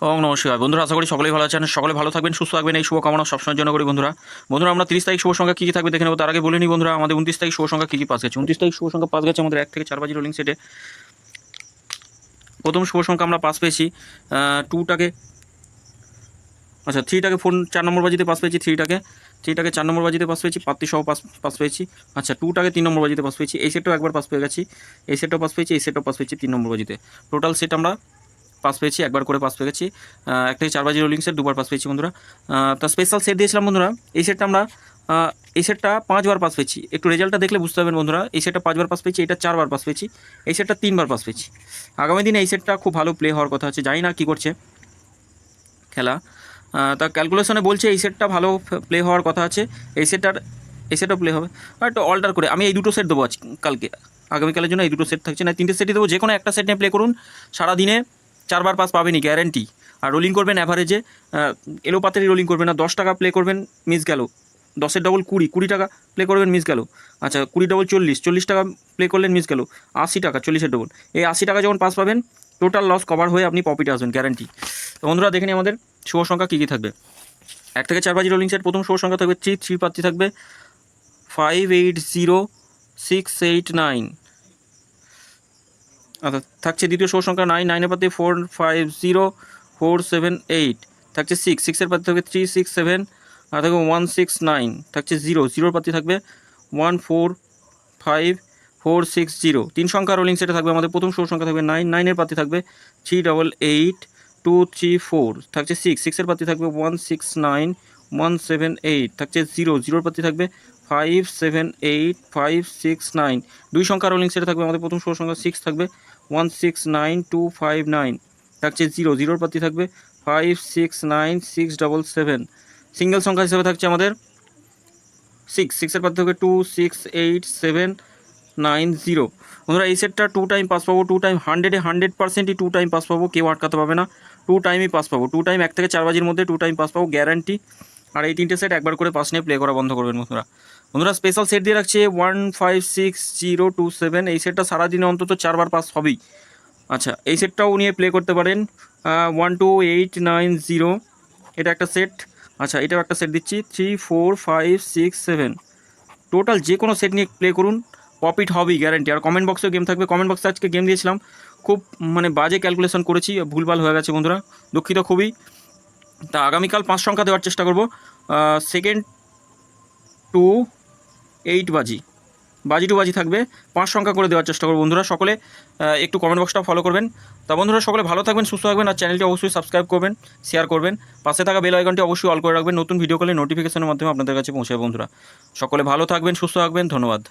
ওম নমস্কার বন্ধুরা, আশা করি সকলেই ভালো আছেন, সকলে ভালো থাকবেন, সুস্থ থাকবেন, এই শুভকামনা সবসময়ের জন্য করি। বন্ধুরা বন্ধুরা আমরা 30 তারিখ শুভ সংখ্যা কী কী থাকবে দেখে নেব। তার আগে বলে নিই বন্ধুরা, আমাদের 29 তারিখ শুভ সংখ্যা কী কী পাস গেছে। 29 তারিখ শুভ সংখ্যা পাস গেছে আমাদের 1 থেকে 4 বাজি রোলিং সেটে। প্রথম শুভ সংখ্যা আমরা পাস পেয়েছি 2টাকে, আচ্ছা 3টাকে 4 নম্বর বাজিতে পাস পেয়েছি। 3টাকে 4 নম্বর বাজিতে পাস পেয়েছি, পাত্তি সহ পাস পেয়েছি। আচ্ছা 2টাকে 3 নম্বর বাজিতে পাস পেয়েছি, এই সেটটাও একবার পাস পেয়ে গেছি, এই সেটটাও পাস পেয়েছি, এই সেটটাও পাস পেয়েছি 3 নম্বর বাজিতে। টোটাল সেট আমরা পাস পেয়েছি, একবার করে পাস পেয়ে গেছি। 1 থেকে 4 বাজি রোলিং সেট দুবার পাস পেয়েছি বন্ধুরা। তা স্পেশাল সেট দিয়েছিলাম বন্ধুরা, এই সেটটা আমরা এই সেটটা 5বার পাস পেয়েছি। একটু রেজাল্টটা দেখলে বুঝতে পারবেন বন্ধুরা, এই সেটটা 5বার পাস পেয়েছি, এটা 4বার পাস পেয়েছি, এই সেটটা 3বার পাস পেয়েছি। আগামী দিনে এই সেটটা খুব ভালো প্লে হওয়ার কথা আছে, জানি না কী করছে খেলা। তা ক্যালকুলেশনে বলছে এই সেটটা ভালো প্লে হওয়ার কথা আছে, এই সেটটাও প্লে হবে। আর একটু অল্টার করে আমি এই দুটো সেট দেবো কালকে, আগামীকালের জন্য এই দুটো সেট থাকছে না, 3টে সেটই দেবো। যে কোনো একটা সেট নিয়ে প্লে করুন, সারাদিনে 4বার পাস পাবেনই গ্যারেন্টি। আর রোলিং করবেন অ্যাভারেজে, এলোপাতারি রোলিং করবেন না। 10 টাকা প্লে করবেন, মিস গেল। 10-এর ডবল 20, 20 টাকা প্লে করবেন, মিস গেল। আচ্ছা 20 ডবল 40, 40 টাকা প্লে করলেন, মিস গেল। 80 টাকা, 40-এর ডবল। এই 80 টাকা যখন পাস পাবেন, টোটাল লস কভার হয়ে আপনি প্রফিটে আসবেন গ্যারেন্টি। তো বন্ধুরা দেখে নিই আমাদের শুভ সংখ্যা কী কী থাকবে। 1 থেকে 4 বাজি রোলিং সেট প্রথম শুভ সংখ্যা থাকবে 3 প্রার্থী থাকবে 580689। আচ্ছা থাকছে দ্বিতীয় শুভ সংখ্যা 9-9-এর প্রার্থী 450478। থাকছে 6-6-এর প্রার্থী থাকবে 367, আর থাকবে 169। থাকছে 0-0-এর প্রার্থী থাকবে 145460। 3 সংখ্যা রোলিং সেটে থাকবে আমাদের প্রথম শুভ সংখ্যা থাকবে 9-9-এর প্রার্থী থাকবে 388234। থাকছে 6-6-এর প্রার্থী থাকবে 169178। থাকছে 0-0-এর প্রার্থী থাকবে 578569। 2 সংখ্যা রোলিং সেটে থাকবে আমাদের প্রথম শুভ সংখ্যা 6 থাকবে 169259। থাকছে 0-0-এর প্রার্থী থাকবে 569677। সিঙ্গেল সংখ্যা হিসেবে থাকছে আমাদের 6-6-এর প্রার্থী থাকবে 268790। বন্ধুরা এই সেটটা 2 টাইম পাস পাবো, 2 টাইম 100%ই 2 টাইম পাস পাবো, কেউ আটকাতে পারবে না। 2 টাইমই পাস পাবো, 2 টাইম 1 থেকে 4 বাজির মধ্যে 2 টাইম পাস পাবো গ্যারান্টি। আর এই 3টে সেট একবার করে পাস নিয়ে প্লে করা বন্ধ করবেন বন্ধুরা। বন্ধুরা স্পেশাল সেট দিয়ে রাখছে 156027, এই সেটটা সারাদিনে অন্তত 4বার পাস হবেই। আচ্ছা এই সেটটাও নিয়ে প্লে করতে পারেন 12890, এটা একটা সেট। আচ্ছা এটাও একটা সেট দিচ্ছি 34567। টোটাল যে কোনো সেট নিয়ে প্লে করুন, প্রফিট হবেই গ্যারান্টি। আর কমেন্ট বক্সেও গেম থাকবে, কমেন্ট বক্সে আজকে গেম দিয়েছিলাম, খুব বাজে ক্যালকুলেশন করেছি, ভুলভাল হয়ে গেছে বন্ধুরা, দুঃখিত খুবই। তা আগামীকাল 5 সংখ্যা দেওয়ার চেষ্টা করব, 2nd to 8 বাজি টু বাজি থাকবে, 5 সংখ্যা করে দেওয়ার চেষ্টা করবো বন্ধুরা। সকলে একটু কমেন্ট বক্সটা ফলো করবেন। তা বন্ধুরা সকলে ভালো থাকবেন, সুস্থ থাকবেন, আর চ্যানেলটি অবশ্যই সাবস্ক্রাইব করবেন, শেয়ার করবেন, পাশে থাকা বেল আইকনটি অবশ্যই অল করে রাখবেন, নতুন ভিডিও কলে নোটিফিকেশনের মাধ্যমে আপনাদের কাছে পৌঁছাবে বন্ধুরা। সকলে ভালো থাকবেন, সুস্থ থাকবেন, ধন্যবাদ।